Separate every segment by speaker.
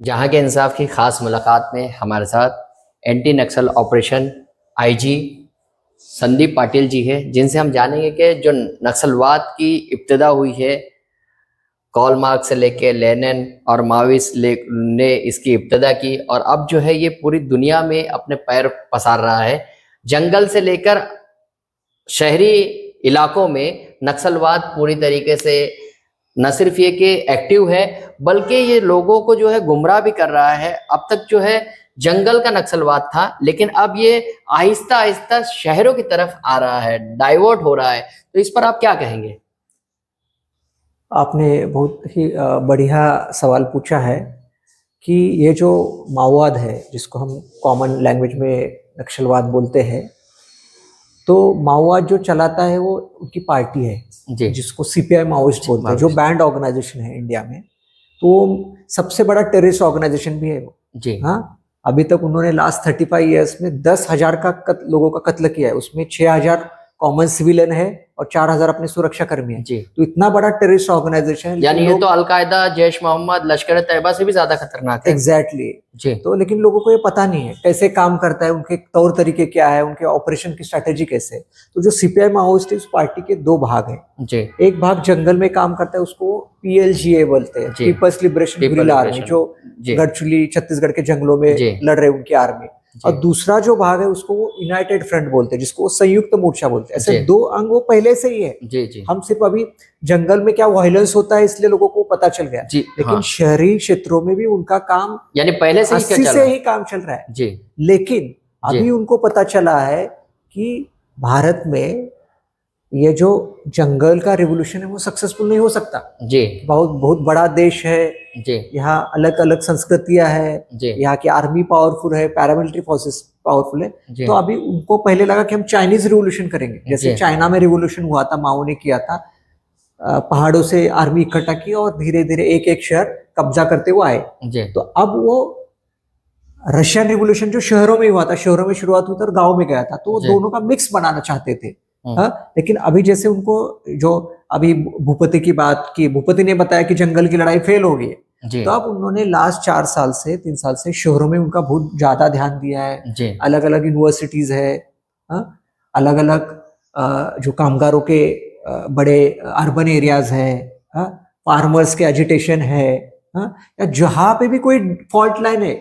Speaker 1: जहां के इंसाफ की खास मुलाकात में हमारे साथ एंटी नक्सल ऑपरेशन आईजी संदीप पाटिल जी है, जिनसे हम जानेंगे कि जो नक्सलवाद की इब्तिदा हुई है, कॉल मार्क्स से लेके लेनिन और माओइस्ट ने इसकी इब्तिदा की और अब जो है ये पूरी दुनिया में अपने पैर पसार रहा है। जंगल से लेकर शहरी इलाकों में नक्सलवाद पूरी तरीके से न सिर्फ ये कि एक्टिव है, बल्कि ये लोगों को जो है गुमराह भी कर रहा है। अब तक जो है जंगल का नक्सलवाद था, लेकिन अब ये आहिस्ता आहिस्ता शहरों की तरफ आ रहा है, डाइवर्ट हो रहा है। तो इस पर आप क्या कहेंगे?
Speaker 2: आपने बहुत ही बढ़िया सवाल पूछा है कि ये जो माओवाद है, जिसको हम कॉमन लैंग्वेज में नक्सलवाद बोलते हैं, तो माओवाद जो चलाता है वो उनकी पार्टी है
Speaker 1: जी,
Speaker 2: जिसको सीपीआई माओइस्ट बोलते हैं, जो बैंड ऑर्गेनाइजेशन है इंडिया में। तो वो सबसे बड़ा टेररिस्ट ऑर्गेनाइजेशन भी है वो।
Speaker 1: जी,
Speaker 2: हाँ, अभी तक उन्होंने लास्ट 35 ईयर्स में 10,000 लोगों का कत्ल किया है। उसमें 6,000 कॉमन सिविलियन है और 4,000 अपने सुरक्षा कर्मी है।
Speaker 1: जी।
Speaker 2: तो इतना बड़ा टेररिस्ट ऑर्गेनाइजेशन है,
Speaker 1: यानी ये तो अलकायदा, जैश मोहम्मद, लश्कर तैयबा से भी ज्यादा खतरनाक है।
Speaker 2: एग्जैक्टली।
Speaker 1: जी,
Speaker 2: तो लेकिन लोगों को ये पता नहीं है कैसे काम करता है, उनके तौर तरीके क्या है, उनके ऑपरेशन की स्ट्रैटेजी कैसे है। तो जो सीपीआई माओइस्ट है, उस पार्टी के दो भाग हैं।
Speaker 1: जी,
Speaker 2: एक भाग जंगल में काम करता है, उसको पीएलजीए बोलते हैं,
Speaker 1: जी।
Speaker 2: People's liberation
Speaker 1: People
Speaker 2: guerrilla army,
Speaker 1: Liberation।
Speaker 2: जो
Speaker 1: जी,
Speaker 2: गढ़चुली छत्तीसगढ़ के जंगलों में
Speaker 1: जी,
Speaker 2: लड़ रहे उनकी आर्मी। और
Speaker 1: जी,
Speaker 2: दूसरा जो भाग है उसको वो यूनाइटेड फ्रंट बोलते हैं, जिसको वो संयुक्त मोर्चा बोलते हैं। ऐसे
Speaker 1: जी।
Speaker 2: दो अंग वो पहले से ही है।
Speaker 1: जी, जी,
Speaker 2: हम सिर्फ अभी जंगल में क्या वायलेंस होता है इसलिए लोगों को पता चल गया,
Speaker 1: जी,
Speaker 2: लेकिन
Speaker 1: हाँ।
Speaker 2: शहरी क्षेत्रों में भी उनका काम
Speaker 1: यानी पहले से ही क्या
Speaker 2: 80
Speaker 1: चल
Speaker 2: से
Speaker 1: रहा है?
Speaker 2: ही काम चल रहा है।
Speaker 1: जी,
Speaker 2: लेकिन
Speaker 1: जी,
Speaker 2: अभी उनको पता चला है कि भारत में ये जो जंगल का रिवोल्यूशन है वो सक्सेसफुल नहीं हो सकता।
Speaker 1: जी,
Speaker 2: बहुत बहुत बड़ा देश है,
Speaker 1: जी,
Speaker 2: यहाँ अलग अलग संस्कृतियां हैं,
Speaker 1: जी,
Speaker 2: यहाँ की आर्मी पावरफुल है, पैरामिलिट्री फोर्सेस पावरफुल है।
Speaker 1: जी,
Speaker 2: तो अभी उनको पहले लगा कि हम चाइनीज रिवोल्यूशन करेंगे, जैसे
Speaker 1: जी,
Speaker 2: चाइना में रिवोल्यूशन हुआ था, माओ ने किया था। पहाड़ों से आर्मी इकट्ठा की और धीरे धीरे एक एक शहर कब्जा करते हुए आए।
Speaker 1: जी,
Speaker 2: तो अब वो रशियन रिवोल्यूशन जो शहरों में हुआ था, शहरों में शुरुआत हुई थी और गांव में गया था, तो वो
Speaker 1: जी।
Speaker 2: दोनों का मिक्स बनाना चाहते थे।
Speaker 1: हम्म,
Speaker 2: हाँ, लेकिन अभी जैसे उनको जो अभी भूपति की बात की, भूपति ने बताया कि जंगल की लड़ाई फेल हो गई है।
Speaker 1: जी,
Speaker 2: तो अब उन्होंने लास्ट 4 साल से 3 साल से शहरों में उनका बहुत ज्यादा ध्यान दिया है।
Speaker 1: जी,
Speaker 2: अलग अलग यूनिवर्सिटीज है, अलग अलग जो कामगारों के बड़े अर्बन एरियाज है, फार्मर्स के एजिटेशन है, या जहां पे भी कोई फॉल्ट लाइन है।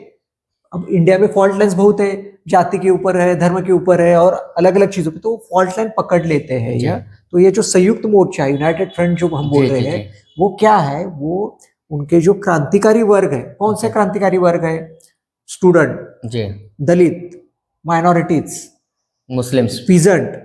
Speaker 2: अब इंडिया में फॉल्ट लाइन्स बहुत है, जाति के ऊपर है, धर्म के ऊपर है और अलग अलग चीजों पे, तो फॉल्ट लाइन पकड़ लेते हैं
Speaker 1: जी,
Speaker 2: यह। तो ये जो संयुक्त मोर्चा, यूनाइटेड फ्रंट जो हम बोल
Speaker 1: जी,
Speaker 2: रहे
Speaker 1: जी,
Speaker 2: हैं,
Speaker 1: जी,
Speaker 2: वो क्या है? वो उनके जो क्रांतिकारी वर्ग है, कौन से
Speaker 1: जी,
Speaker 2: क्रांतिकारी वर्ग है? स्टूडेंट,
Speaker 1: जी,
Speaker 2: दलित, माइनॉरिटीज,
Speaker 1: मुस्लिम्स।
Speaker 2: पीजेंट,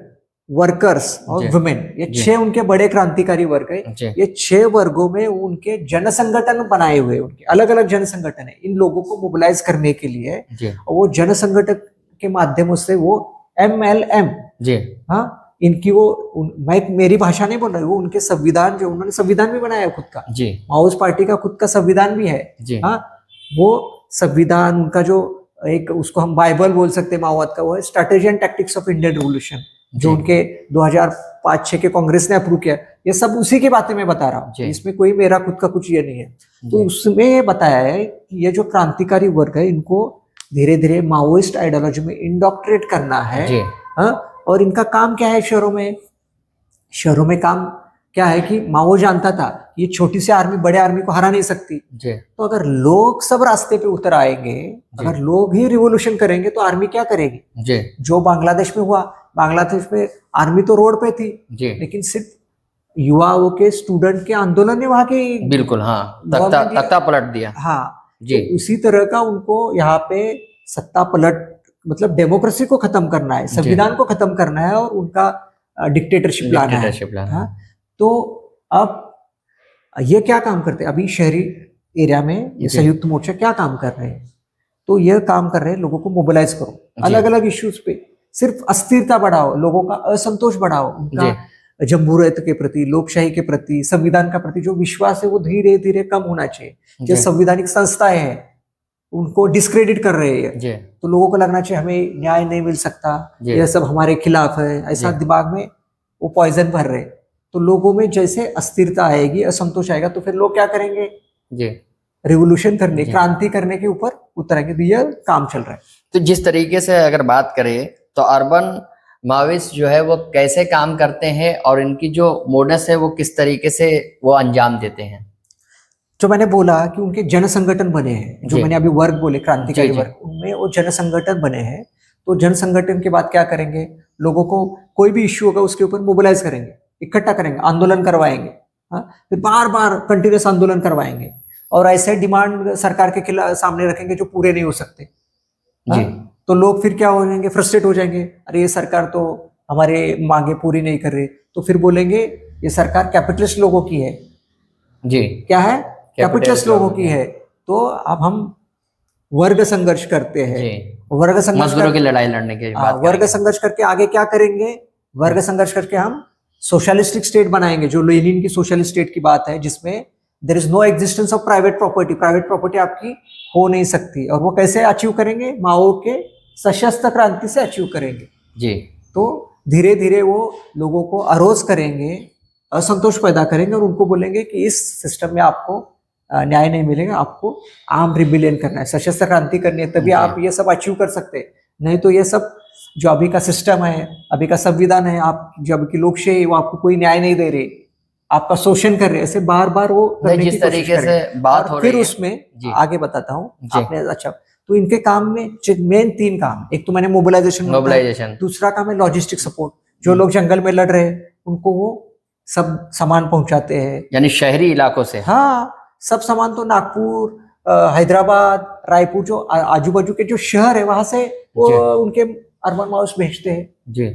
Speaker 2: वर्कर्स और
Speaker 1: जी,
Speaker 2: वुमेन, ये
Speaker 1: जी,
Speaker 2: 6 उनके बड़े क्रांतिकारी वर्ग है।
Speaker 1: जी,
Speaker 2: ये 6 वर्गों में उनके जन संगठन बनाए हुए, उनके अलग अलग जन संगठन है इन लोगों को मोबिलाइज करने के लिए।
Speaker 1: जी,
Speaker 2: और वो जन संगठन के माध्यमों से वो MLM,
Speaker 1: जी,
Speaker 2: हाँ, इनकी वो मैं मेरी भाषा नहीं बोल रहा, वो उनके संविधान, जो उन्होंने संविधान भी बनाया है खुद का,
Speaker 1: जी,
Speaker 2: माओवादी पार्टी का खुद का संविधान भी है।
Speaker 1: जी,
Speaker 2: हाँ, वो संविधान उनका जो एक, उसको हम बाइबल बोल सकते हैं माओवाद का, वो है strategy and tactics of Indian revolution, जो
Speaker 1: जी,
Speaker 2: उनके 2005-6 के कांग्रेस ने अप्रूव किया। ये सब उसी की बातें मैं बता रहा हूँ,
Speaker 1: जी,
Speaker 2: इसमें कोई मेरा खुद का कुछ ये नहीं है। तो
Speaker 1: जी,
Speaker 2: उसमें ये बताया है कि ये जो क्रांतिकारी वर्ग है, इनको धीरे धीरे माओइस्ट आइडियोलॉजी में इंडोक्ट्रेट करना है।
Speaker 1: जी,
Speaker 2: हाँ, और इनका काम क्या है शहरों में? शहरों में काम क्या है कि माओ जानता था ये छोटी सी आर्मी बड़े आर्मी को हरा नहीं सकती।
Speaker 1: जी,
Speaker 2: तो अगर लोग सब रास्ते पे उतर आएंगे, अगर लोग ही रिवोल्यूशन करेंगे, तो आर्मी क्या करेगी?
Speaker 1: जी,
Speaker 2: जो बांग्लादेश में हुआ, बांग्लादेश में आर्मी तो रोड पे थी,
Speaker 1: जी,
Speaker 2: लेकिन सिर्फ युवाओं के, स्टूडेंट के आंदोलन ने वहां की
Speaker 1: बिल्कुल, हाँ, तख्ता
Speaker 2: गवर्नमेंट,
Speaker 1: तख्ता पलट दिया।
Speaker 2: हाँ।
Speaker 1: जी,
Speaker 2: तो उसी तरह का उनको यहाँ पे सत्ता पलट, मतलब डेमोक्रेसी को खत्म करना है,
Speaker 1: जी,
Speaker 2: संविधान को खत्म करना है और उनका डिक्टेटरशिप लाना है।
Speaker 1: डिक्टेटरशिप लाना
Speaker 2: हाँ,
Speaker 1: है।
Speaker 2: तो अब ये क्या काम करते हैं अभी शहरी एरिया में? ये
Speaker 1: जी,
Speaker 2: संयुक्त मोर्चा क्या काम कर रहे हैं? तो ये काम कर रहे हैं, लोगों को मोबिलाइज करो
Speaker 1: जी,
Speaker 2: अलग अलग इश्यूज पे, सिर्फ अस्थिरता बढ़ाओ, लोगों का असंतोष बढ़ाओ, उनका
Speaker 1: जी,
Speaker 2: जमहूरियत के प्रति, लोकशाही के प्रति, संविधान का प्रति जो विश्वास है वो धीरे धीरे कम होना चाहिए। जो
Speaker 1: जी,
Speaker 2: संवैधानिक संस्थाएं हैं उनको डिस्क्रेडिट कर रहे हैं,
Speaker 1: जी,
Speaker 2: तो लोगों को लगना चाहिए हमें न्याय नहीं मिल सकता,
Speaker 1: जी,
Speaker 2: यह सब हमारे खिलाफ है, ऐसा
Speaker 1: जी,
Speaker 2: दिमाग में वो पॉइजन भर रहे हैं। तो लोगों में जैसे अस्थिरता आएगी, असंतोष आएगा, तो फिर लोग क्या करेंगे?
Speaker 1: जी,
Speaker 2: रिवोल्यूशन करने,
Speaker 1: जी।
Speaker 2: क्रांति करने के ऊपर उतरेंगे। तो यह काम चल रहा है।
Speaker 1: तो जिस तरीके से अगर बात करें तो अर्बन माओइस्ट जो है वो कैसे काम करते हैं और इनकी जो मोडस है वो किस तरीके से वो अंजाम देते हैं?
Speaker 2: जो मैंने बोला कि उनके जन संगठन बने हैं, जो
Speaker 1: जी।
Speaker 2: मैंने अभी वर्ग बोले, क्रांतिकारी
Speaker 1: जी, जी।
Speaker 2: वर्ग, उनमें वो जन संगठन बने हैं। तो जन संगठन के बाद क्या करेंगे, लोगों को कोई भी इश्यू होगा उसके ऊपर मोबिलाइज करेंगे, इकट्ठा करेंगे, आंदोलन करवाएंगे। हाँ, फिर बार बार कंटिन्यूस आंदोलन करवाएंगे और ऐसे डिमांड सरकार के खिलाफ सामने रखेंगे जो पूरे नहीं हो सकते।
Speaker 1: जी।
Speaker 2: हाँ, तो लोग फिर क्या हो जाएंगे, फ्रस्ट्रेट हो जाएंगे, अरे ये सरकार तो हमारे मांगे पूरी नहीं कर रही। तो फिर बोलेंगे ये सरकार कैपिटलिस्ट लोगों की है।
Speaker 1: जी।
Speaker 2: क्या है? कैपिटलिस्ट लोगों की
Speaker 1: है।
Speaker 2: है। तो अब हम वर्ग संघर्ष करते हैं।
Speaker 1: जी।
Speaker 2: वर्ग संघर्ष
Speaker 1: मजदूरों की लड़ाई लड़ने की बात
Speaker 2: वर्ग
Speaker 1: करेंगे।
Speaker 2: संघर्ष करके आगे क्या करेंगे, वर्ग संघर्ष करके हम सोशलिस्टिक स्टेट बनाएंगे, जो लेनिन की सोशलिस्ट स्टेट की बात है, जिसमें there is no existence of private property. Private property आपकी हो नहीं सकती। और वो कैसे अचीव करेंगे, माओ के सशस्त्र क्रांति से अचीव करेंगे।
Speaker 1: जी।
Speaker 2: तो धीरे धीरे वो लोगों को अरोज करेंगे, असंतोष पैदा करेंगे और उनको बोलेंगे कि इस सिस्टम में आपको न्याय नहीं मिलेगा, आपको आर्म रिबिलियन करना है, सशस्त्र क्रांति करनी है, तभी
Speaker 1: जी।
Speaker 2: आप ये सब अचीव कर सकते हैं। नहीं तो ये सब जो अभी का सिस्टम है, अभी का संविधान है, आप जो अभी की लोकशाही, वो आपको कोई न्याय नहीं दे रही, आपका शोषण कर रहे हैं। ऐसे बार बार वो
Speaker 1: नहीं,
Speaker 2: करने की
Speaker 1: जिस
Speaker 2: कोशिश
Speaker 1: तरीके से
Speaker 2: करेंगे।
Speaker 1: बात हो
Speaker 2: और
Speaker 1: रही
Speaker 2: फिर
Speaker 1: है
Speaker 2: उसमें
Speaker 1: जी।
Speaker 2: आगे बताता हूँ
Speaker 1: जी।
Speaker 2: आपने। अच्छा, तो इनके काम में मेन 3 काम, एक तो मैंने मोबिलाइजेशन, दूसरा काम है लॉजिस्टिक सपोर्ट। जो लोग जंगल में लड़ रहे हैं उनको वो सब सामान पहुंचाते हैं,
Speaker 1: यानी शहरी इलाकों से।
Speaker 2: हाँ, सब सामान तो नागपुर, हैदराबाद, रायपुर, जो आजू बाजू के जो शहर है वहां से वो
Speaker 1: जी।
Speaker 2: उनके अर्बन माउस भेजते हैं।
Speaker 1: जी।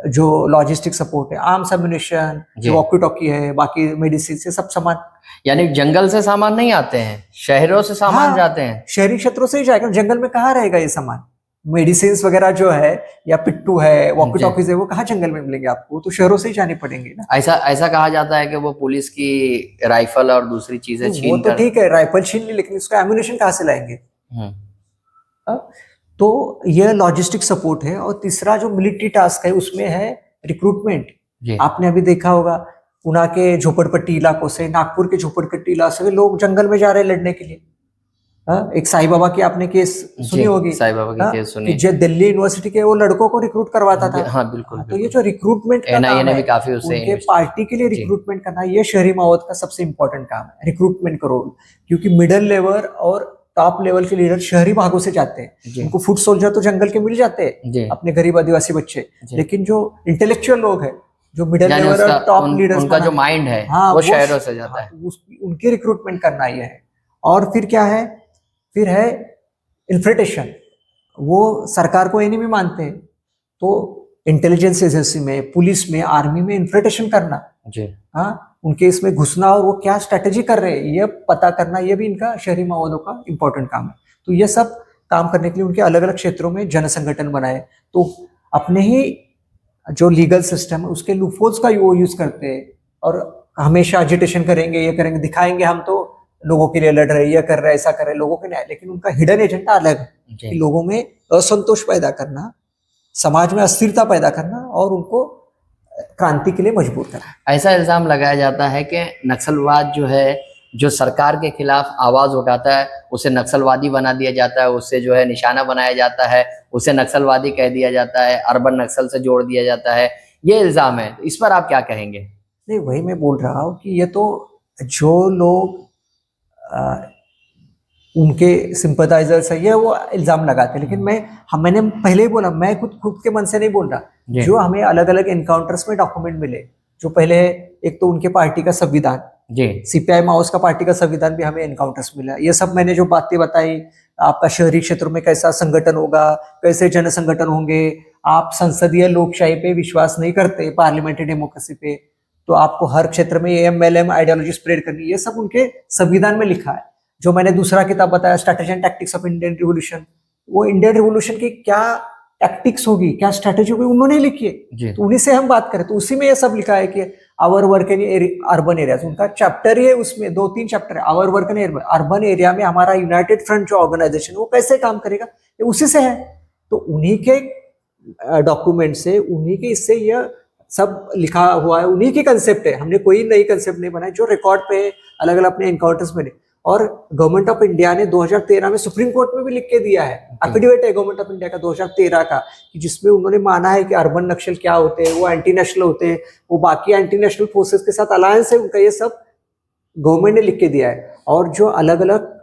Speaker 2: जो लॉजिस्टिक सपोर्ट है, आर्म्स एम्युनिशन,
Speaker 1: जी।
Speaker 2: जो वॉकी टॉकी है, बाकी मेडिसिन से सब सामान।
Speaker 1: यानी जंगल से सामान नहीं आते हैं, शहरों से सामान
Speaker 2: हाँ,
Speaker 1: जाते हैं।
Speaker 2: शहरी क्षेत्रों से ही जाएगा, जंगल में कहाँ रहेगा ये सामान। मेडिसिन वगैरह जो है, या पिट्टू है, वॉकी
Speaker 1: जी।
Speaker 2: टॉकीज है, वो कहाँ जंगल में मिलेंगे आपको, वो तो शहरों से ही जाने पड़ेंगे ना।
Speaker 1: ऐसा कहा जाता है कि वो पुलिस की राइफल और दूसरी चीजें
Speaker 2: वो
Speaker 1: छीन
Speaker 2: तो
Speaker 1: कर।
Speaker 2: ठीक है, राइफल छीन ली, लेकिन उसका एम्युनिशन कहाँ से लाएंगे?
Speaker 1: हम्म।
Speaker 2: हाँ, तो यह लॉजिस्टिक सपोर्ट है। और तीसरा जो मिलिट्री टास्क है उसमें है रिक्रूटमेंट।
Speaker 1: जी।
Speaker 2: आपने अभी देखा होगा, पुणे के झोपड़पट्टी इलाकों से, नागपुर के झोपड़पट्टी इलाकों से लोग जंगल में जा रहे हैं लड़ने के लिए। हाँ, एक साईं बाबा की आपने केस सुनी होगी,
Speaker 1: साईं बाबा की
Speaker 2: हाँ,
Speaker 1: केस सुनी।
Speaker 2: कि जो दिल्ली यूनिवर्सिटी के वो लड़कों को रिक्रूट करवाता था।
Speaker 1: हाँ, बिल्कुल,
Speaker 2: तो ये जो रिक्रूटमेंट का
Speaker 1: NIA
Speaker 2: काम
Speaker 1: ने
Speaker 2: है,
Speaker 1: भी काफी उससे
Speaker 2: उनके पार्टी के लिए रिक्रूटमेंट करना, ये शहरी माओवाद का सबसे इंपॉर्टेंट काम है, रिक्रूटमेंट करो। क्योंकि मिडिल लेवल और टॉप लेवल के लीडर शहरी भागों से जाते हैं। उनको फुट सोल्जर तो जंगल के मिल जाते हैं, अपने गरीब आदिवासी बच्चे, लेकिन जो इंटेलेक्चुअल लोग हैं, जो मिडिल लेवल और टॉप लीडर्स,
Speaker 1: उनका जो माइंड है,
Speaker 2: हाँ,
Speaker 1: वो शहरों से जाता है।
Speaker 2: उनकी रिक्रूटमेंट करना ये है। और फिर क्या है, फिर है इन्फ्रिटेशन। वो सरकार को एनिमी मानते हैं, तो इंटेलिजेंस एजेंसी में, पुलिस में, आर्मी में इन्फ्रिटेशन करना, हाँ, उनके इसमें घुसना और वो क्या स्ट्रेटेजी कर रहे हैं ये पता करना, ये भी इनका शहरी माओवादियों का इंपॉर्टेंट काम है। तो ये सब काम करने के लिए उनके अलग अलग क्षेत्रों में जन संगठन बनाए। तो अपने ही जो लीगल सिस्टम है उसके लूपहोल्स का वो यूज करते हैं और हमेशा एजिटेशन करेंगे, ये करेंगे, दिखाएंगे हम तो लोगों के लिए लड़ रहे, ये कर रहे, ऐसा कर रहे, लोगों के न्याय। लेकिन उनका हिडन एजेंडा अलग है कि लोगों में असंतोष पैदा करना, समाज में अस्थिरता पैदा करना और उनको क्रांति के लिए मजबूर करना।
Speaker 1: ऐसा इल्जाम लगाया जाता है कि नक्सलवाद जो है, जो सरकार के खिलाफ आवाज उठाता है उसे नक्सलवादी बना दिया जाता है, उससे जो है निशाना बनाया जाता है, उसे नक्सलवादी कह दिया जाता है, अर्बन नक्सल से जोड़ दिया जाता है। ये इल्जाम है, इस पर आप क्या कहेंगे?
Speaker 2: नहीं, वही मैं बोल रहा हूँ कि ये तो जो लोग उनके सिंपथाइजर्स है, ये वो इल्जाम लगाते हैं। लेकिन मैंने पहले ही बोला, मैं खुद के मन से नहीं बोल रहा। जो हमें अलग अलग एनकाउंटर्स में डॉक्यूमेंट मिले, जो पहले एक तो उनके पार्टी का संविधान, CPI माओस का पार्टी का संविधान भी हमें एनकाउंटर्स मिला। ये सब मैंने जो बातें बताई, आपका शहरी क्षेत्रों में कैसा संगठन होगा, कैसे जन संगठन होंगे, आप संसदीय लोकशाही पे विश्वास नहीं करते, पार्लियामेंट्री डेमोक्रेसी पे, तो आपको हर क्षेत्र में AMLM आइडियोलॉजी स्प्रेड करनी, ये सब उनके संविधान में लिखा है। जो मैंने दूसरा किताब बताया, strategy and tactics of Indian revolution, वो इंडियन रिवोल्यूशन की क्या टैक्टिक्स होगी, क्या स्ट्रैटेजी होगी, उन्होंने लिखी है। तो उन्हीं से हम बात करें तो उसी में ये सब लिखा है कि our work in urban areas, उनका चैप्टर ही है, उसमें 2-3 चैप्टर है। Our work in urban area में हमारा यूनाइटेड फ्रंट जो ऑर्गेनाइजेशन वो कैसे काम करेगा, ये उसी से है। तो उन्हीं के डॉक्यूमेंट से, उन्हीं के इससे यह सब लिखा हुआ है, उन्हीं की कंसेप्ट है। हमने कोई नई कंसेप्ट नहीं बनाई, जो रिकॉर्ड पे अलग अलग अपने एनकाउंटर्स में। और गवर्नमेंट ऑफ इंडिया ने 2013 में सुप्रीम कोर्ट में भी लिख के दिया है, एफिडेविट है गवर्नमेंट ऑफ इंडिया का 2013 का, कि जिसमें उन्होंने माना है कि अर्बन नक्सल क्या होते हैं, वो एंटी नेशनल होते हैं, वो बाकी एंटी नेशनल फोर्सेस के साथ अलायंस है उनका, ये सब गवर्नमेंट ने लिख के दिया है। और जो अलग अलग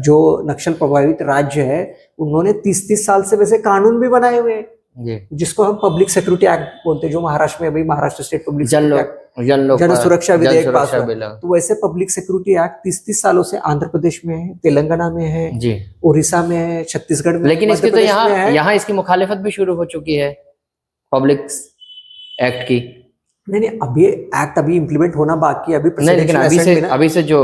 Speaker 2: जो नक्सल प्रभावित राज्य है उन्होंने 30-30 साल से वैसे कानून भी बनाए हुए हैं, जिसको हम पब्लिक सिक्योरिटी एक्ट बोलते हैं, जो महाराष्ट्र में अभी महाराष्ट्र स्टेट पब्लिक जन सुरक्षा विधेयक पास हुआ। तो वैसे पब्लिक सिक्योरिटी एक्ट 30-30 सालों से आंध्र प्रदेश में है, तेलंगाना में है, उड़ीसा में है, छत्तीसगढ़ में,
Speaker 1: लेकिन इसकी तो यहाँ इसकी मुखालिफत भी शुरू हो चुकी है पब्लिक एक्ट की।
Speaker 2: नहीं, अभी एक्ट अभी इम्प्लीमेंट होना बाकी है,
Speaker 1: नहीं, लेकिन अभी से जो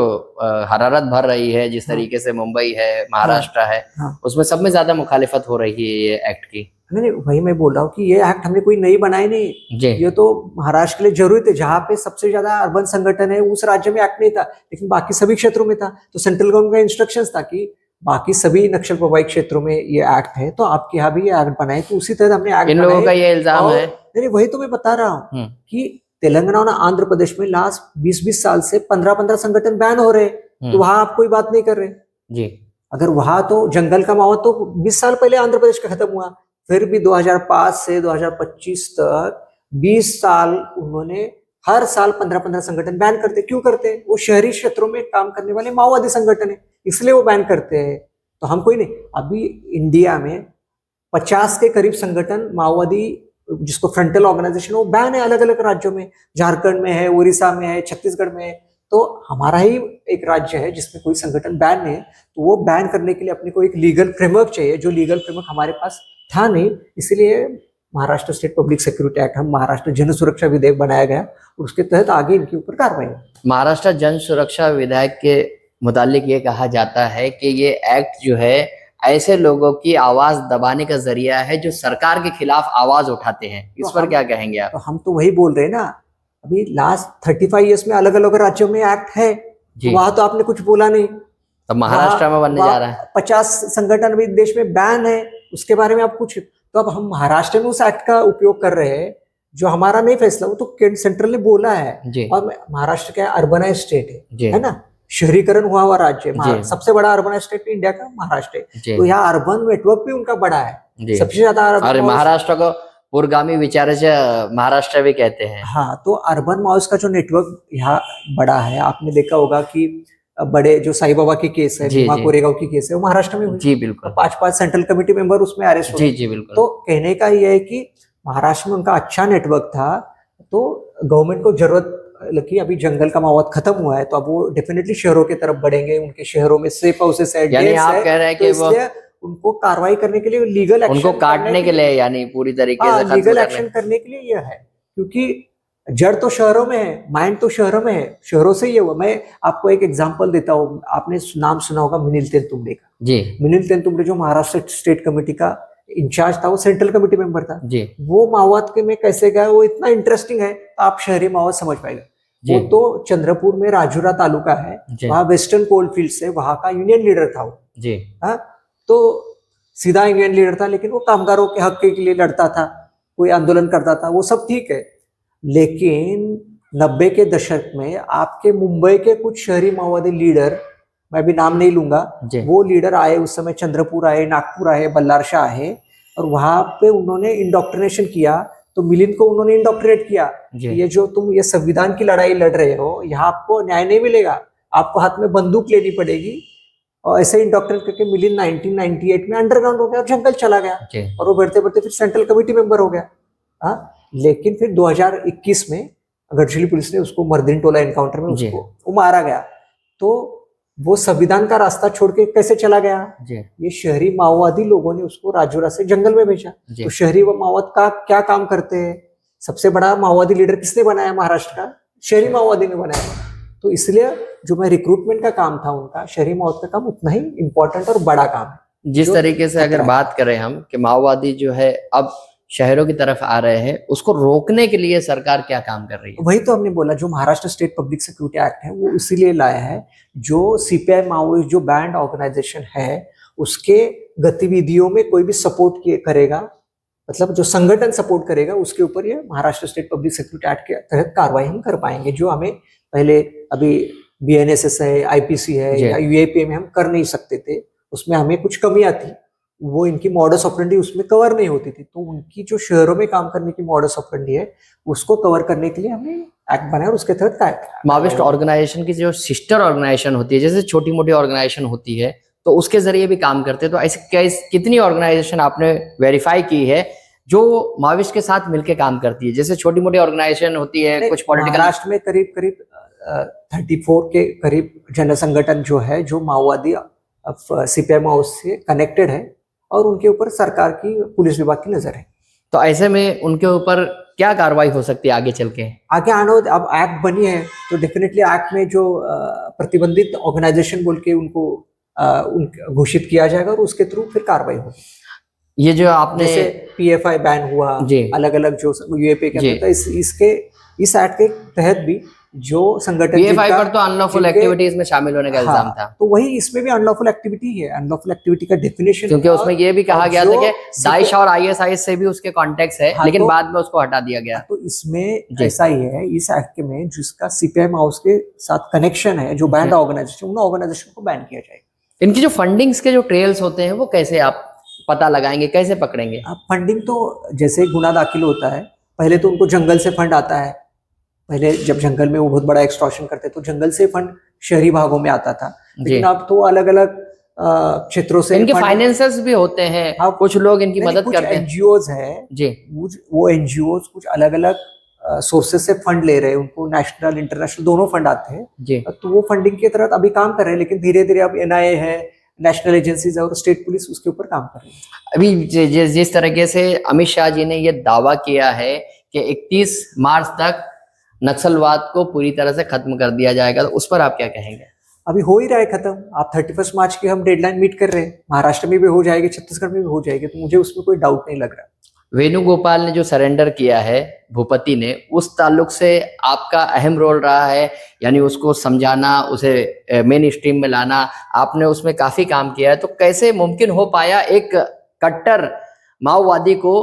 Speaker 1: हरारत भर रही है, जिस तरीके से मुंबई है, महाराष्ट्र है, उसमें सब में ज्यादा मुखालिफत हो रही है ये एक्ट की।
Speaker 2: नहीं, वही मैं बोल रहा हूँ कि ये एक्ट हमने कोई नई बनाई नहीं, ये तो महाराष्ट्र के लिए जरूरी थे, जहाँ पे सबसे ज्यादा अर्बन संगठन है उस राज्य में एक्ट नहीं था, लेकिन बाकी सभी क्षेत्रों में था। तो सेंट्रल गवर्नमेंट का इंस्ट्रक्शंस था कि बाकी सभी नक्सल प्रभावित क्षेत्रों में ये एक्ट है, तो आपके यहाँ भी ये एक्ट बनाए, तो उसी तरह हमने एक्ट
Speaker 1: इन लोगों का ये इल्जाम है।
Speaker 2: नहीं, वही तो मैं बता रहा हूँ कि तेलंगाना और आंध्र प्रदेश में लास्ट 20-20 साल से 15-15 संगठन बैन हो रहे हैं, तो वहां आप कोई बात नहीं कर रहे
Speaker 1: जी।
Speaker 2: अगर वहां तो जंगल का माहौल तो 20 साल पहले आंध्र प्रदेश का खत्म हुआ, फिर भी 2005 से 2025 तक 20 साल उन्होंने हर साल 15-15 संगठन बैन करते। क्यों करते? वो शहरी क्षेत्रों में काम करने वाले माओवादी संगठन है, इसलिए वो बैन करते हैं। तो हम कोई नहीं, अभी इंडिया में 50 के करीब संगठन माओवादी जिसको फ्रंटल ऑर्गेनाइजेशन वो बैन है अलग अलग राज्यों में, झारखंड में है, उड़ीसा में है, छत्तीसगढ़ में है। तो हमारा ही एक राज्य है जिसमें कोई संगठन बैन नहीं है, तो वो बैन करने के लिए अपने को एक लीगल फ्रेमवर्क चाहिए, जो लीगल फ्रेमवर्क हमारे पास था नहीं। इसलिए Maharashtra state public security act, हम महाराष्ट्र जन सुरक्षा विधेयक बनाया गया और उसके तहत आगे इनके ऊपर कार्रवाई।
Speaker 1: महाराष्ट्र जन सुरक्षा विधेयक के मुतालिक ये कहा जाता है कि ये एक्ट जो है ऐसे लोगों की आवाज दबाने का जरिया है जो सरकार के खिलाफ आवाज उठाते हैं। इस पर क्या कहेंगे आप?
Speaker 2: तो हम तो वही बोल रहे हैं ना, अभी लास्ट 35 ईयर्स में अलग अलग राज्यों में एक्ट है, वहां तो आपने कुछ बोला नहीं।
Speaker 1: तो महाराष्ट्र में बनने जा रहा है,
Speaker 2: 50 संगठन भी देश में बैन है, उसके बारे में आप कुछ, तो अब हम महाराष्ट्र में उस एक्ट का उपयोग कर रहे हैं, जो हमारा नहीं फैसला, वो तो सेंट्रल ने बोला है। और महाराष्ट्र क्या अर्बनाइज स्टेट है ना, शहरीकरण हुआ राज्य, सबसे बड़ा अर्बन स्टेट इंडिया का महाराष्ट्र है, तो यहाँ अर्बन नेटवर्क भी उनका बड़ा है, सबसे ज्यादा।
Speaker 1: और महाराष्ट्र को पुरोगामी विचार से महाराष्ट्र भी कहते हैं।
Speaker 2: हाँ, तो अर्बन माओस का जो नेटवर्क यहाँ बड़ा है, आपने देखा होगा कि बड़े जो साई बाबा की केस है, भीमा कोरेगांव की केस है, वो महाराष्ट्र में हुई।
Speaker 1: जी बिल्कुल।
Speaker 2: 5 सेंट्रल कमेटी मेंबर उसमें अरेस्ट हुए।
Speaker 1: जी बिल्कुल।
Speaker 2: तो कहने का ये है कि महाराष्ट्र में उनका अच्छा नेटवर्क था, तो गवर्नमेंट को जरूरत लगी, अभी जंगल का माहौल खत्म हुआ है, तो अब वो डेफिनेटली शहरों की तरफ बढ़ेंगे, उनके शहरों में सेफ हाउसेस है,
Speaker 1: यानी आप कह रहे हैं कि वो
Speaker 2: उनको कार्रवाई करने के लिए लीगल एक्शन,
Speaker 1: उनको काटने के लिए, यानी पूरी तरीके से
Speaker 2: लीगल एक्शन करने के लिए यह है, क्योंकि जड़ तो शहरों में है, माइंड तो शहरों में है, शहरों से ही है वो। मैं आपको एक एग्जांपल देता हूँ, आपने नाम सुना होगा मिनिल तेंतुम्बडे का।
Speaker 1: जी।
Speaker 2: मिनिल तेंतुम्बडे जो महाराष्ट्र स्टेट कमेटी का इंचार्ज था, वो सेंट्रल कमेटी मेंबर था जी। वो माओवाद के में कैसे गया, वो इतना इंटरेस्टिंग है, आप शहरी माओवाद समझ पाएगा। वो तो चंद्रपुर में राजूरा तालुका है, वहाँ वेस्टर्न कोलफील्ड से वहां का यूनियन लीडर था वो जी। हाँ, तो सीधा यूनियन लीडर था, लेकिन वो कामगारों के हक के लिए लड़ता था, कोई आंदोलन करता था, वो सब ठीक है। लेकिन 90 के दशक में आपके मुंबई के कुछ शहरी माओवादी लीडर, मैं भी नाम नहीं लूंगा, वो लीडर आए उस समय, चंद्रपुर आए, नागपुर आए, बल्लारशाह आए, और वहां पे उन्होंने इंडोक्ट्रिनेशन किया। तो मिलिंद को उन्होंने इंडोक्ट्रिनेट किया, ये जो तुम ये संविधान की लड़ाई लड़ रहे हो, यहाँ आपको न्याय नहीं मिलेगा, आपको हाथ में बंदूक लेनी पड़ेगी। और ऐसे इंडोक्ट्रिनेट करके मिलिंद 1998 में अंडरग्राउंड हो गया और जंगल चला गया, और वो बढ़ते बढ़ते फिर सेंट्रल कमेटी मेंबर हो गया। हाँ, लेकिन फिर 2021 में गढ़चिली पुलिस ने उसको मर्दिन टोला एनकाउंटर में उसको मारा गया। तो वो संविधान का रास्ता छोड़ के कैसे चला गया? ये शहरी माओवादी लोगों ने उसको राजौरा से जंगल में भेजा। तो शहरी माओवाद का क्या काम करते हैं? सबसे बड़ा माओवादी लीडर किसने बनाया महाराष्ट्र का? शहरी माओवादी ने बनाया। तो इसलिए जो मैं रिक्रूटमेंट का काम था उनका, शहरी माओवाद का काम उतना ही इम्पोर्टेंट और बड़ा काम है।
Speaker 1: जिस तरीके से अगर बात करें हम कि माओवादी जो है अब शहरों की तरफ आ रहे हैं, उसको रोकने के लिए सरकार क्या काम कर रही है?
Speaker 2: वही तो हमने बोला, जो Maharashtra state public security act है वो इसीलिए लाया है, जो सीपीआई माओइस्ट जो बैंड ऑर्गेनाइजेशन है उसके गतिविधियों में कोई भी सपोर्ट करेगा, मतलब जो संगठन सपोर्ट करेगा, उसके ऊपर ये Maharashtra state public security act के तहत कार्रवाई हम कर पाएंगे। जो हमें पहले अभी बीएनएसएस है, आईपीसी है
Speaker 1: जी।
Speaker 2: या यूएपीए में हम कर नहीं सकते थे, उसमें हमें कुछ कमियां थी, वो इनकी मॉडस ऑपरेंडी उसमें कवर नहीं होती थी, तो उनकी जो शहरों में काम करने की मॉडस ऑपरेंडी है उसको कवर करने के लिए हमने एक्ट बनाया और उसके तहत
Speaker 1: माओइस्ट ऑर्गेनाइजेशन की जो सिस्टर ऑर्गेनाइजेशन होती है, जैसे छोटी मोटी ऑर्गेनाइजेशन होती है तो उसके जरिए भी काम करते हैं, तो ऐसे कितनी ऑर्गेनाइजेशन आपने वेरीफाई की है जो माओइस्ट के साथ मिलकर काम करती है? जैसे छोटी मोटी ऑर्गेनाइजेशन होती है कुछ पॉलिटिकल।
Speaker 2: महाराष्ट्र में करीब करीब 34 के करीब जन संगठन जो है जो माओवादी सीपीआई माओ से कनेक्टेड है और उनके ऊपर सरकार की पुलिस विभाग की नजर है।
Speaker 1: तो ऐसे में उनके ऊपर क्या कार्रवाई हो सकती है आगे चल के?
Speaker 2: आगे आने अब एक्ट बनी है तो डेफिनेटली एक्ट में जो प्रतिबंधित ऑर्गेनाइजेशन बोल के उनको घोषित किया जाएगा और उसके थ्रू फिर कार्रवाई होगी।
Speaker 1: ये जो आपने
Speaker 2: जैसे पीएफआई बैन हुआ, अलग अलग जो यूएपी के अंदर, इस एक्ट के तहत भी जो संगठन
Speaker 1: पीएफआई पर तो अनलॉफुल एक्टिविटीज में शामिल होने का इल्जाम था,
Speaker 2: तो वही इसमें भी अनलॉफुल एक्टिविटी है। अनलॉफुल एक्टिविटी का डेफिनेशन,
Speaker 1: क्योंकि उसमें ये भी कहा गया था कि दाइश और आईएसआईएस से भी उसके कॉन्टेक्ट है, लेकिन बाद में उसको हटा दिया गया।
Speaker 2: तो इसमें ऐसा ही है, इस एक्ट में जिसका सीपीआई माओ के साथ कनेक्शन है, जो बैंड ऑर्गेनाइजेशन, उन ऑर्गेनाइजेशन को बैन किया जाएगा।
Speaker 1: इनकी जो फंडिंग्स के जो ट्रेल्स होते हैं वो कैसे आप पता लगाएंगे, कैसे पकड़ेंगे?
Speaker 2: आप फंडिंग तो जैसे गुना दाखिल होता है, पहले तो उनको जंगल से फंड आता है। पहले जब जंगल में वो बहुत बड़ा एक्सटॉर्शन करते तो जंगल से फंड शहरी भागों में आता था, लेकिन अब तो अलग अलग क्षेत्रों से
Speaker 1: इनके फाइनेंसर्स भी होते हैं। हाँ, कुछ लोग इनकी मदद करते हैं।
Speaker 2: एनजीओज है जी, वो एनजीओज कुछ अलग अलग सोर्सेस से फंड ले रहे हैं, उनको नेशनल इंटरनेशनल दोनों फंड आते हैं जी। तो वो फंडिंग के तहत अभी काम कर रहे हैं, लेकिन धीरे धीरे अब एनआईए है, नेशनल एजेंसीज और स्टेट पुलिस उसके ऊपर काम कर रही है।
Speaker 1: अभी जिस तरीके से अमित शाह जी ने ये दावा किया है कि 31 मार्च तक नक्सलवाद को पूरी तरह से खत्म कर दिया जाएगा, तो उस पर आप क्या कहेंगे?
Speaker 2: अभी हो ही रहा है खत्म। आप 31 मार्च की हम डेडलाइन मीट कर रहे हैं, महाराष्ट्र में भी हो जाएगी, छत्तीसगढ़ में भी हो जाएगी, तो मुझे उसमें कोई डाउट नहीं लग रहा।
Speaker 1: वेणुगोपाल ने जो सरेंडर किया है भूपति ने, उस ताल्लुक से आपका अहम रोल रहा है, यानी उसको समझाना, उसे मेन स्ट्रीम में लाना, आपने उसमें काफी काम किया है। तो कैसे मुमकिन हो पाया एक कट्टर माओवादी को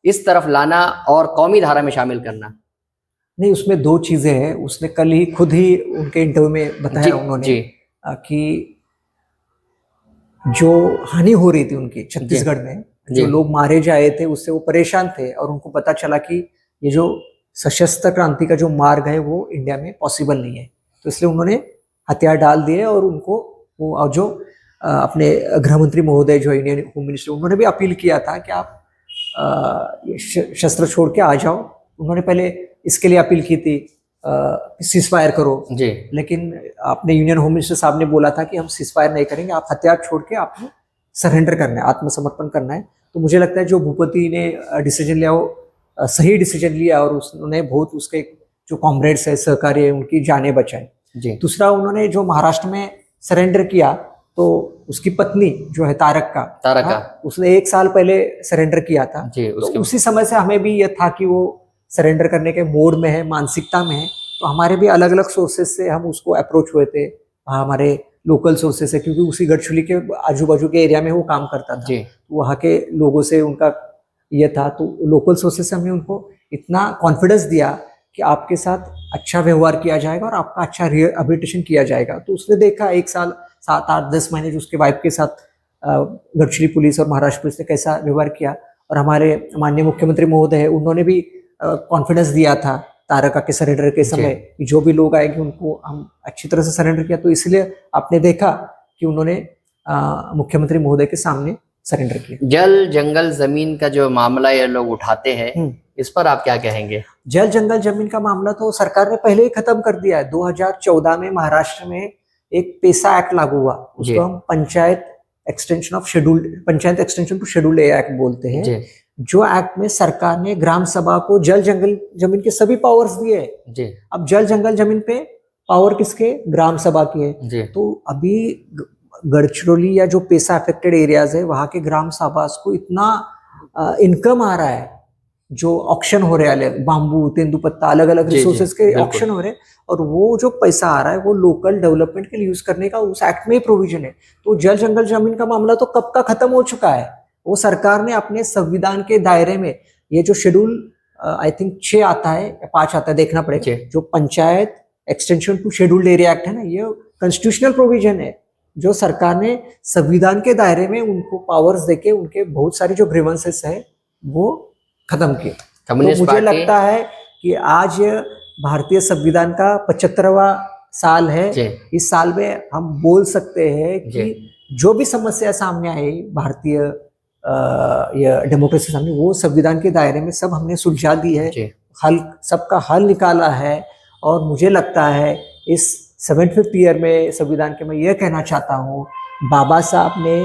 Speaker 1: इस तरफ लाना और कौमी धारा में शामिल करना?
Speaker 2: नहीं, उसमें दो चीजें हैं। उसने कल ही खुद ही उनके इंटरव्यू में बताया उन्होंने कि जो हानि हो रही थी उनकी छत्तीसगढ़ में, जो लोग मारे जाए थे, उससे वो परेशान थे और उनको पता चला कि ये जो सशस्त्र क्रांति का जो मार्ग है वो इंडिया में पॉसिबल नहीं है, तो इसलिए उन्होंने हथियार डाल दिए और उनको वो जो अपने गृह मंत्री महोदय जो इंडियन होम मिनिस्टर, उन्होंने भी अपील किया था कि आप शस्त्र छोड़ के आ जाओ। उन्होंने पहले इसके लिए अपील की थी सीज फायर करो जी, लेकिन अपने यूनियन होम मिनिस्टर साहब ने बोला था कि हम सीज फायर नहीं करेंगे, आप हथियार छोड़ के आपको सरेंडर करना है, आत्मसमर्पण करना है। तो मुझे लगता है जो भूपति ने डिसीजन लिया वो सही डिसीजन लिया और उसने बहुत उसके जो कॉमरेड्स है, सहकारी है, उनकी जानें बचाई। दूसरा, उन्होंने जो महाराष्ट्र में सरेंडर किया तो उसकी पत्नी जो है तारका, उसने 1 साल पहले सरेंडर किया था जी, तो उसी समय से हमें भी यह था कि वो सरेंडर करने के मोड में है, मानसिकता में है। तो हमारे भी अलग अलग सोर्सेज से हम उसको अप्रोच हुए थे, हमारे लोकल सोर्सेज से, क्योंकि उसी गढ़चिली के आजू बाजू के एरिया में वो काम करता था, तो वहाँ के लोगों से उनका ये था, तो लोकल सोर्सेज से हमने उनको इतना कॉन्फिडेंस दिया कि आपके साथ अच्छा व्यवहार किया जाएगा और आपका अच्छा रिहेबिलिटेशन किया जाएगा। तो उसने देखा 1 साल 7, 8, 10 महीने जो उसके वाइफ के साथ गढ़चिली पुलिस और महाराष्ट्र पुलिस ने कैसा व्यवहार किया, और हमारे माननीय मुख्यमंत्री महोदय है, उन्होंने भी कॉन्फिडेंस दिया था तारका के सरेंडर के समय कि जो भी लोग आएंगे उनको हम अच्छी तरह से सरेंडर किया। तो इसलिए आपने देखा कि उन्होंने मुख्यमंत्री महोदय के सामने सरेंडर किया।
Speaker 1: जल जंगल जमीन का जो मामला ये लोग उठाते हैं, इस पर आप क्या कहेंगे?
Speaker 2: जल जंगल जमीन का मामला तो सरकार ने पहले ही खत्म कर दिया है। 2014 में महाराष्ट्र में एक पेसा एक्ट लागू हुआ, उसको हम panchayat extension to schedule act बोलते हैं। जो एक्ट में सरकार ने ग्राम सभा को जल जंगल जमीन के सभी पावर्स दिए हैं। अब जल जंगल जमीन पे पावर किसके? ग्राम सभा की है। तो अभी गढ़चिरौली या जो पेसा अफेक्टेड एरियाज है, वहां के ग्राम सभा को इतना इनकम आ रहा है, जो ऑक्शन हो रहे हैं, बांबू, तेंदुपत्ता, अलग अलग रिसोर्सेज के ऑक्शन हो रहे हैं, और वो जो पैसा आ रहा है वो लोकल डेवलपमेंट के लिए यूज करने का उस एक्ट में ही प्रोविजन है। तो जल जंगल जमीन का मामला तो कब का खत्म हो चुका है। वो सरकार ने अपने संविधान के दायरे में ये जो शेड्यूल आई थिंक 6 आता है या 5 आता है, देखना पड़ेगा, जो panchayat extension to scheduled area act है ना, ये कॉन्स्टिट्यूशनल प्रोविजन है जो सरकार ने संविधान के दायरे में उनको पावर्स देके उनके बहुत सारे जो ग्रीवेंसेस है वो खत्म किए। तो
Speaker 1: कम्युनिस्ट
Speaker 2: मुझे
Speaker 1: पार्टी
Speaker 2: लगता है कि आज भारतीय संविधान का 75वां साल है।
Speaker 1: जी
Speaker 2: इस साल में हम बोल सकते हैं
Speaker 1: जी
Speaker 2: कि जो भी समस्या सामने आई भारतीय या डेमोक्रेसी सामने, वो संविधान के दायरे में सब हमने सुलझा दी है,
Speaker 1: जी
Speaker 2: हल सबका हल निकाला है। और मुझे लगता है इस 75th ईयर में संविधान के मैं ये कहना चाहता हूँ, बाबा साहब ने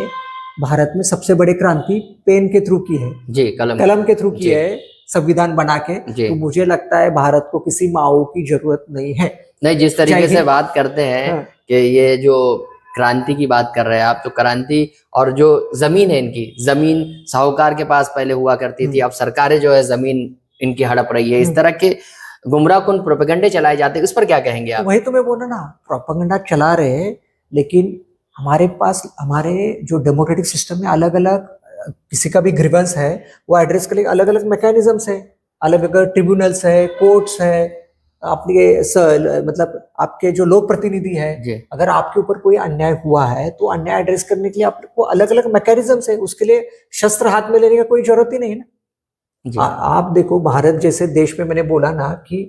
Speaker 2: भारत में सबसे बड़ी क्रांति पेन के थ्रू की है,
Speaker 1: जी
Speaker 2: कलम के थ्रू की
Speaker 1: जी
Speaker 2: है, संविधान बना के।
Speaker 1: जी
Speaker 2: तो मुझे लगता है भारत को किसी माओ की जरूरत नहीं है।
Speaker 1: नहीं, जिस तरीके
Speaker 2: जय
Speaker 1: से
Speaker 2: हिंद।
Speaker 1: बात करते हैं
Speaker 2: हाँ।
Speaker 1: कि ये जो क्रांति की बात कर रहे हैं आप, तो क्रांति और जो जमीन है, इनकी जमीन साहूकार के पास पहले हुआ करती थी, अब सरकारें जो है जमीन इनकी हड़प रही है, इस तरह के गुमराहकुन प्रोपेगेंडे चलाए जाते हैं, उस पर क्या कहेंगे
Speaker 2: तो
Speaker 1: आप?
Speaker 2: वही तो मैं बोला ना, प्रोपेगेंडा चला रहे हैं, लेकिन हमारे पास हमारे जो डेमोक्रेटिक सिस्टम में अलग अलग किसी का भी ग्रीवेंस है वो एड्रेस के लिए अलग अलग मैकेनिज्म्स है, अलग अलग ट्रिब्यूनल्स है, कोर्ट्स है, आपके मतलब आपके जो लोक प्रतिनिधि है,
Speaker 1: जी
Speaker 2: अगर आपके ऊपर कोई अन्याय हुआ है तो अन्याय एड्रेस करने के लिए आपको अलग अलग मैकेनिज्म्स है, उसके लिए शस्त्र हाथ में लेने का कोई जरूरत ही नहीं ना।
Speaker 1: जी
Speaker 2: आप देखो भारत जैसे देश में, मैंने बोला ना कि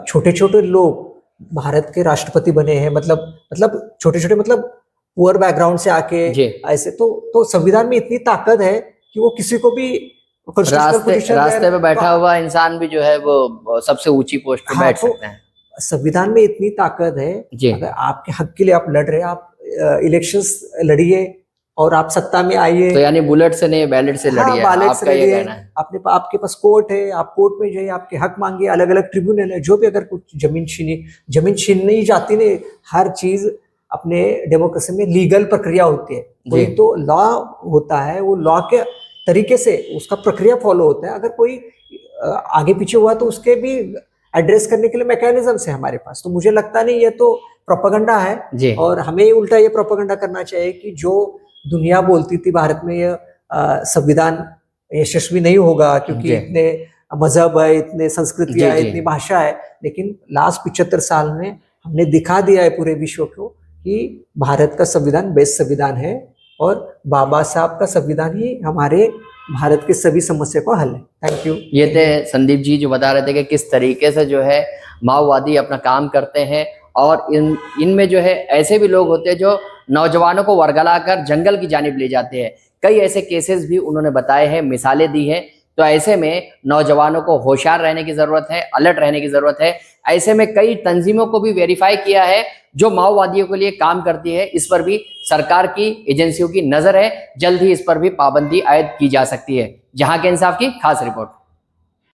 Speaker 2: छोटे छोटे लोग भारत के राष्ट्रपति बने हैं, मतलब छोटे छोटे मतलब पुअर बैकग्राउंड से आके
Speaker 1: जी
Speaker 2: ऐसे, तो संविधान में इतनी ताकत है कि वो किसी को भी
Speaker 1: रास्ते पे बैठा हुआ इंसान भी जो है वो सबसे ऊंची पोस्ट पे बैठ
Speaker 2: तो
Speaker 1: सकते हैं।
Speaker 2: संविधान में इतनी ताकत है,
Speaker 1: जी
Speaker 2: अगर आपके हक के लिए आप लड़ रहे हैं, आप इलेक्शंस लड़िए और आप सत्ता में आइए।
Speaker 1: तो यानी बुलेट से नहीं, बैलेट से
Speaker 2: हाँ,
Speaker 1: लड़िए,
Speaker 2: बैलेट से
Speaker 1: आपका ये
Speaker 2: लड़िए।
Speaker 1: कहना है।
Speaker 2: आपके पास कोर्ट है, आप कोर्ट में जाइए, आपके हक मांगिए, अलग अलग ट्रिब्यूनल है, जो भी अगर कुछ जमीन छीननी जाती नहीं, हर चीज अपने डेमोक्रेसी में लीगल प्रक्रिया होती है, कोई तो लॉ होता है, वो लॉ के तरीके से उसका प्रक्रिया फॉलो होता है। अगर कोई आगे पीछे हुआ तो उसके भी एड्रेस करने के लिए मैकेनिज्म्स है हमारे पास। तो मुझे लगता नहीं ये तो प्रोपेगेंडा है,
Speaker 1: जी
Speaker 2: और हमें उल्टा ये प्रोपेगेंडा करना चाहिए कि जो दुनिया बोलती थी भारत में ये संविधान यशस्वी नहीं होगा क्योंकि
Speaker 1: जी
Speaker 2: इतने मजहब है, इतने संस्कृतियां है,
Speaker 1: जी
Speaker 2: इतनी भाषा है, लेकिन लास्ट 75 साल में हमने दिखा दिया है पूरे विश्व को कि भारत का संविधान बेस्ट संविधान है, और बाबा साहब का संविधान ही हमारे भारत के सभी समस्या को हल है। Thank you.
Speaker 1: ये थे संदीप जी जो बता रहे थे कि किस तरीके से जो है माओवादी अपना काम करते हैं, और इनमें जो है ऐसे भी लोग होते हैं जो नौजवानों को वर्गलाकर जंगल की जानिब ले जाते हैं। कई ऐसे केसेस भी उन्होंने बताए हैं, मिसालें दी हैं। तो ऐसे में नौजवानों को होशियार रहने की जरूरत है, अलर्ट रहने की जरूरत है। ऐसे में कई तंजीमों को भी वेरीफाई किया है जो माओवादियों के लिए काम करती है, इस पर भी सरकार की एजेंसियों की नजर है। जल्द ही इस पर भी पाबंदी आयद की जा सकती है। जहां के इंसाफ की खास रिपोर्ट।